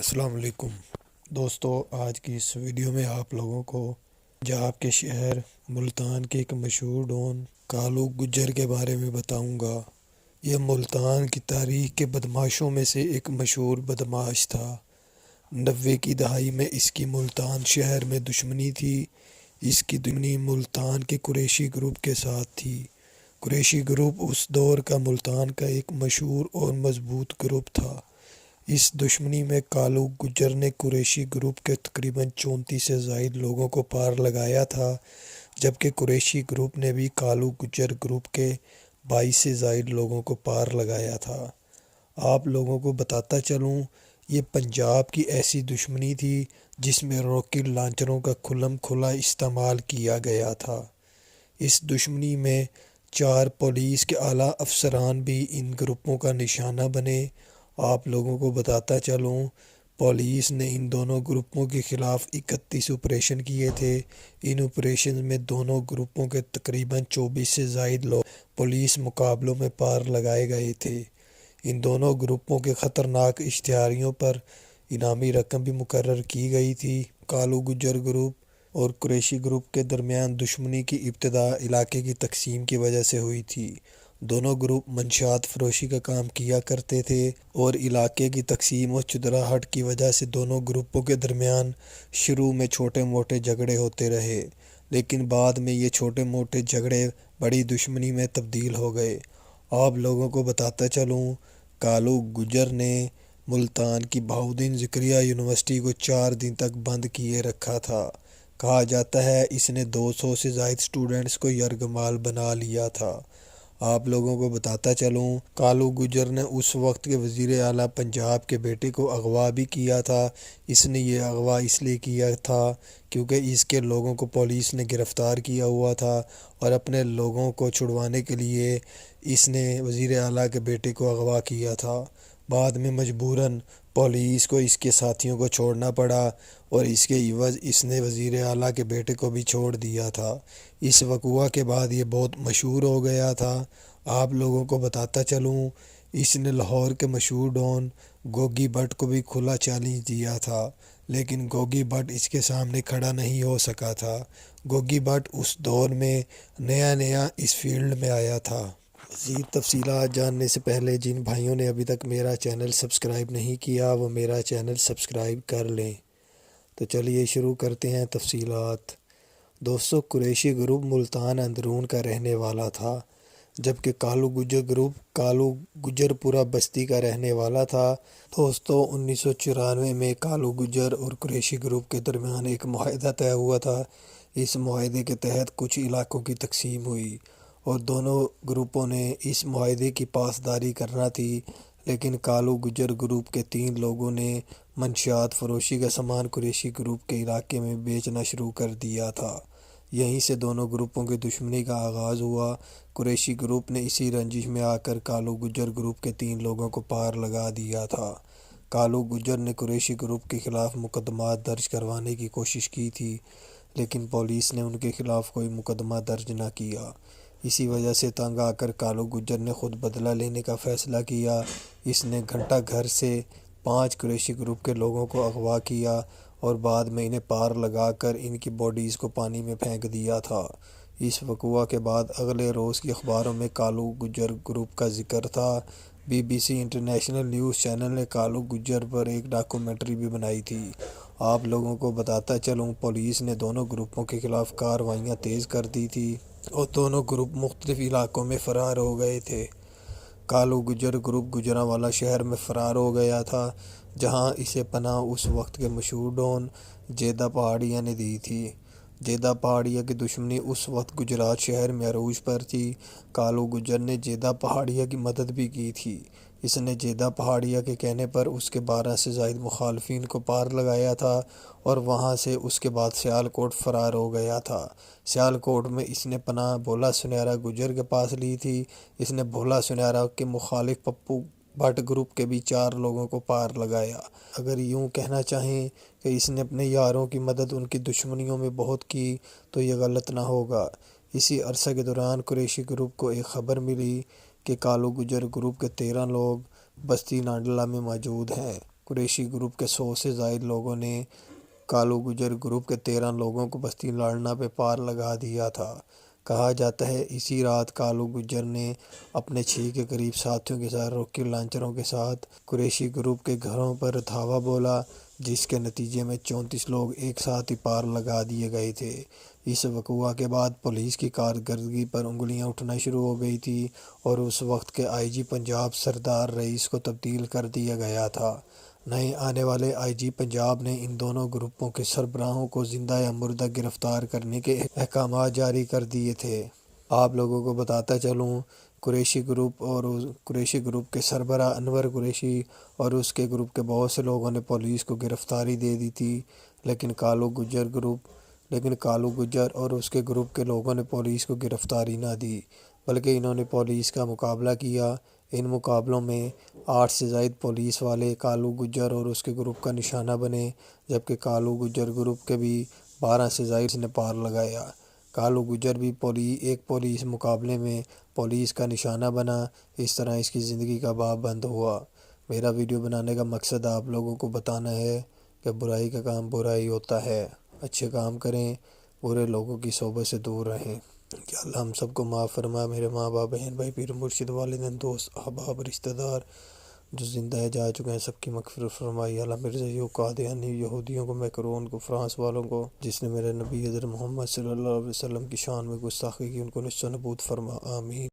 السلام علیکم دوستو، آج کی اس ویڈیو میں آپ لوگوں کو پنجاب کے شہر ملتان کے ایک مشہور ڈون کالو گجر کے بارے میں بتاؤں گا۔ یہ ملتان کی تاریخ کے بدماشوں میں سے ایک مشہور بدماش تھا۔ 90 کی دہائی میں اس کی ملتان شہر میں دشمنی تھی۔ اس کی دشمنی ملتان کے قریشی گروپ کے ساتھ تھی۔ قریشی گروپ اس دور کا ملتان کا ایک مشہور اور مضبوط گروپ تھا۔ اس دشمنی میں کالو گجر نے قریشی گروپ کے تقریباً 34 سے زائد لوگوں کو پار لگایا تھا، جبکہ قریشی گروپ نے بھی کالو گجر گروپ کے 22 سے زائد لوگوں کو پار لگایا تھا۔ آپ لوگوں کو بتاتا چلوں، یہ پنجاب کی ایسی دشمنی تھی جس میں راکٹ لانچروں کا کھلم کھلا استعمال کیا گیا تھا۔ اس دشمنی میں 4 پولیس کے اعلیٰ افسران بھی ان گروپوں کا نشانہ بنے۔ آپ لوگوں کو بتاتا چلوں، پولیس نے ان دونوں گروپوں کے خلاف 31 آپریشن کیے تھے۔ ان آپریشن میں دونوں گروپوں کے تقریباً 24 سے زائد لوگ پولیس مقابلوں میں پار لگائے گئے تھے۔ ان دونوں گروپوں کے خطرناک اشتہاریوں پر انعامی رقم بھی مقرر کی گئی تھی۔ کالو گجر گروپ اور قریشی گروپ کے درمیان دشمنی کی ابتدا علاقے کی تقسیم کی وجہ سے ہوئی تھی۔ دونوں گروپ منشیات فروشی کا کام کیا کرتے تھے اور علاقے کی تقسیم اور چدراہٹ کی وجہ سے دونوں گروپوں کے درمیان شروع میں چھوٹے موٹے جھگڑے ہوتے رہے، لیکن بعد میں یہ چھوٹے موٹے جھگڑے بڑی دشمنی میں تبدیل ہو گئے۔ آپ لوگوں کو بتاتا چلوں، کالو گجر نے ملتان کی بہاؤالدین زکریا یونیورسٹی کو 4 دن تک بند کیے رکھا تھا۔ کہا جاتا ہے اس نے 200 سے زائد اسٹوڈنٹس کو یرغمال بنا لیا تھا۔ آپ لوگوں کو بتاتا چلوں، کالو گجر نے اس وقت کے وزیر اعلیٰ پنجاب کے بیٹے کو اغوا بھی کیا تھا۔ اس نے یہ اغوا اس لیے کیا تھا کیونکہ اس کے لوگوں کو پولیس نے گرفتار کیا ہوا تھا اور اپنے لوگوں کو چھڑوانے کے لیے اس نے وزیر اعلیٰ کے بیٹے کو اغوا کیا تھا۔ بعد میں مجبوراً پولیس کو اس کے ساتھیوں کو چھوڑنا پڑا اور اس کے عوض اس نے وزیر اعلیٰ کے بیٹے کو بھی چھوڑ دیا تھا۔ اس وقوع کے بعد یہ بہت مشہور ہو گیا تھا۔ آپ لوگوں کو بتاتا چلوں، اس نے لاہور کے مشہور ڈون گوگی بٹ کو بھی کھلا چیلنج دیا تھا، لیکن گوگی بٹ اس کے سامنے کھڑا نہیں ہو سکا تھا۔ گوگی بٹ اس دور میں نیا اس فیلڈ میں آیا تھا۔ مزید تفصیلات جاننے سے پہلے جن بھائیوں نے ابھی تک میرا چینل سبسکرائب نہیں کیا وہ میرا چینل سبسکرائب کر لیں۔ تو چلیے شروع کرتے ہیں تفصیلات۔ دوستو، قریشی گروپ ملتان اندرون کا رہنے والا تھا، جبکہ کالو گجر گروپ کالو گجر پورہ بستی کا رہنے والا تھا۔ دوستو، 1994 میں کالو گجر اور قریشی گروپ کے درمیان ایک معاہدہ طے ہوا تھا۔ اس معاہدے کے تحت کچھ علاقوں کی تقسیم ہوئی اور دونوں گروپوں نے اس معاہدے کی پاسداری کرنا تھی، لیکن کالو گجر گروپ کے 3 لوگوں نے منشیات فروشی کا سامان قریشی گروپ کے علاقے میں بیچنا شروع کر دیا تھا۔ یہیں سے دونوں گروپوں کی دشمنی کا آغاز ہوا۔ قریشی گروپ نے اسی رنجش میں آ کر کالو گجر گروپ کے 3 لوگوں کو پار لگا دیا تھا۔ کالو گجر نے قریشی گروپ کے خلاف مقدمات درج کروانے کی کوشش کی تھی، لیکن پولیس نے ان کے خلاف کوئی مقدمہ درج نہ کیا۔ اسی وجہ سے تنگ آ کر کالو گجر نے خود بدلہ لینے کا فیصلہ کیا۔ اس نے گھنٹہ گھر سے 5 قریشی گروپ کے لوگوں کو اغوا کیا اور بعد میں انہیں پار لگا کر ان کی باڈیز کو پانی میں پھینک دیا تھا۔ اس وقوع کے بعد اگلے روز کی اخباروں میں کالو گجر گروپ کا ذکر تھا۔ BBC انٹرنیشنل نیوز چینل نے کالو گجر پر ایک ڈاکومنٹری بھی بنائی تھی۔ آپ لوگوں کو بتاتا چلوں، پولیس نے دونوں گروپوں کے خلاف کارروائیاں تیز کر دی تھی اور دونوں گروپ مختلف علاقوں میں فرار ہو گئے تھے۔ کالو گجر گروپ گوجرانوالہ شہر میں فرار ہو گیا تھا، جہاں اسے پناہ اس وقت کے مشہور ڈون جیدہ پہاڑیہ نے دی تھی۔ جیدہ پہاڑیہ کی دشمنی اس وقت گجرات شہر میں عروج پر تھی۔ کالو گجر نے جیدہ پہاڑیہ کی مدد بھی کی تھی۔ اس نے جیدہ پہاڑیہ کے کہنے پر اس کے 12 سے زائد مخالفین کو پار لگایا تھا اور وہاں سے اس کے بعد سیالکوٹ فرار ہو گیا تھا۔ سیالکوٹ میں اس نے پناہ بھولا سنیارا گجر کے پاس لی تھی۔ اس نے بھولا سنیارا کے مخالف پپو بٹ گروپ کے بھی 4 لوگوں کو پار لگایا۔ اگر یوں کہنا چاہیں کہ اس نے اپنے یاروں کی مدد ان کی دشمنیوں میں بہت کی تو یہ غلط نہ ہوگا۔ اسی عرصے کے دوران قریشی گروپ کو ایک خبر ملی کہ کالو گجر گروپ کے 13 لوگ بستی نانڈلہ میں موجود ہیں۔ قریشی گروپ کے 100 سے زائد لوگوں نے کالو گجر گروپ کے 13 لوگوں کو بستی لڑنا پہ پار لگا دیا تھا۔ کہا جاتا ہے اسی رات کالو گجر نے اپنے 6 کے قریب ساتھیوں کے ساتھ راکٹ لانچروں کے ساتھ قریشی گروپ کے گھروں پر دھاوا بولا، جس کے نتیجے میں 34 لوگ ایک ساتھ ہی پار لگا دیے گئے تھے۔ اس وقوع کے بعد پولیس کی کارکردگی پر انگلیاں اٹھنا شروع ہو گئی تھی اور اس وقت کے آئی جی پنجاب سردار رئیس کو تبدیل کر دیا گیا تھا۔ نئے آنے والے آئی جی پنجاب نے ان دونوں گروپوں کے سربراہوں کو زندہ یا مردہ گرفتار کرنے کے احکامات جاری کر دیے تھے۔ آپ لوگوں کو بتاتا چلوں، قریشی گروپ کے سربراہ انور قریشی اور اس کے گروپ کے بہت سے لوگوں نے پولیس کو گرفتاری دے دی تھی، لیکن کالو گجر اور اس کے گروپ کے لوگوں نے پولیس کو گرفتاری نہ دی، بلکہ انہوں نے پولیس کا مقابلہ کیا۔ ان مقابلوں میں 8 سے زائد پولیس والے کالو گجر اور اس کے گروپ کا نشانہ بنے، جبکہ کالو گجر گروپ کے بھی 12 سے زائد نے پار لگایا۔ کالو گجر بھی ایک پولیس مقابلے میں پولیس کا نشانہ بنا۔ اس طرح اس کی زندگی کا باب بند ہوا۔ میرا ویڈیو بنانے کا مقصد آپ لوگوں کو بتانا ہے کہ برائی کا کام برا ہی ہوتا ہے، اچھے کام کریں، برے لوگوں کی صحبت سے دور رہیں۔ کہ اللہ ہم سب کو معاف فرما، میرے ماں باپ، بہن بھائی، پیر مرشد، والدین، دوست، احباب، رشتہ دار جو زندہ ہے جا چکے ہیں، سب کی مغفرت فرمائی۔ اللہ مرزا قادیانی یہودیوں کو، میکرون کو، فرانس والوں کو، جس نے میرے نبی حضرت محمد صلی اللہ علیہ وسلم کی شان میں گستاخی کی، ان کو نصف نبوت فرما، آمین۔